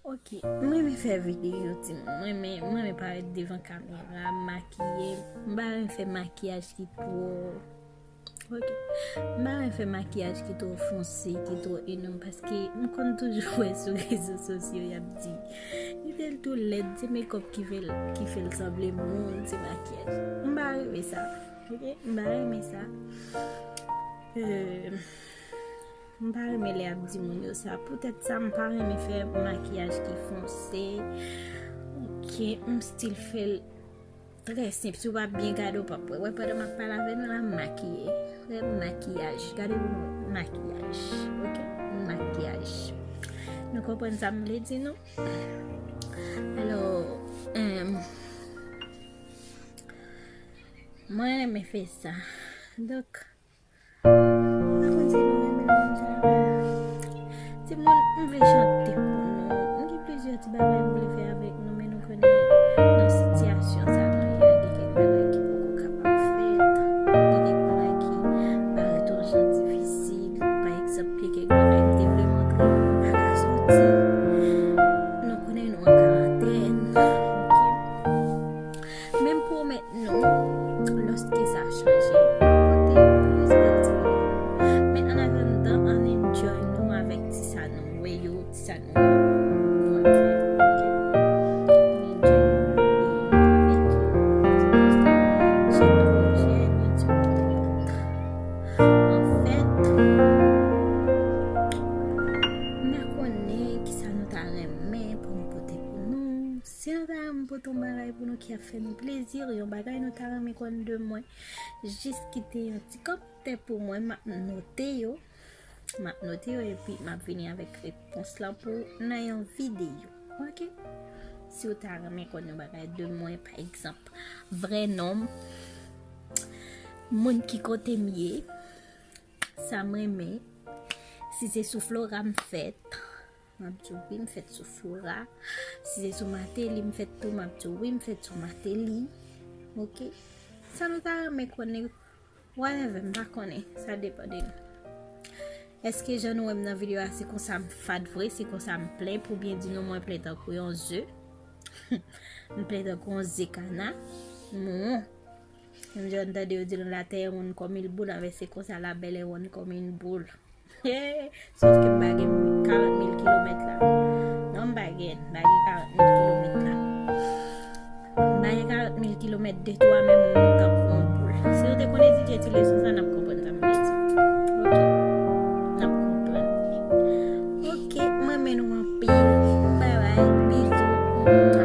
Ok, mwen me fè video ti mwen me paret devan kamera, makiye, mwen fè makiyaj ki tou. Ok, mwen fè makiyaj ki tou fonse, ki tou enom, paske mwen kon toujou wè sou rezo sosyo yap di. Yi tel tou led, ti make-up ki fel sable moun, ti makiyaj. Mwen reme sa, ok, mwen reme sa. Mwen pa reme le ap di moun yo sa. Poutet sa mwen pa reme fè makiyaj ki fonse. Ok, mwen stil fel tre simple. Si ou pa bien gado pa pou. Wè pa de mak pala ven la makiye. Wè makiyaj. Gade ou makiyaj. Ok, makiyaj. Nou kompren sa mwen le di nou? Alors, mwen reme fè sa. Dok, si moun vle chante pou nou, mwen ki plezyon ti bagay mwen vle fè avèk nou, men nou konè nan sityasyon sa nou yè, di kek bagay ki pou kapap fèt, di kek bagay ki paret urjant difisil, par exemple, di kek bagay ki te vle montre nou baka sorti, nou konè nou an karantèn, ok? Mèm pou mèt nou, loske sa chanje, qui a fait nous plaisir, yon bagay nou ta reme kon de mwen. Juste kite yon ti kopte pour moi, m'a noté yo et puis m'a veni avec réponse là pour nan yon vidéo. OK? Si vous ta reme kon yon bagay de moi, par exemple, vrai nom, moun ki kote miye, ça m'reme, si c'est sous Flora m'fait, m'abdou oui m'fait sous Flora. Si c'est sous Matéli m'fait tout m'abdou oui m'fait sous Matéli. Ok, ça nous a me connaît whatever m'pa connaît, ça dépend de nous. Est-ce que je nous aime dans vidéo c'est comme ça me fade vrai, c'est comme ça me plaît pour bien dire non moi plaît tant que un œuf. Me plaît tant qu'on zekana. Non. Même j'ai entendu dire la terre on comme une boule avec c'est comme ça la belle on comme une boule. Sauf que m'bagay 40 000 km là. Non m'bagay 40 000 km là. M'bagay 40 000 km de toi même on temps pour un boule. Si on te connaît si tu leçon ça n'a pas comprendre ça me dit. OK. N'a pas comprendre. OK, moi mais nous en pile. Bye bye. Bisous.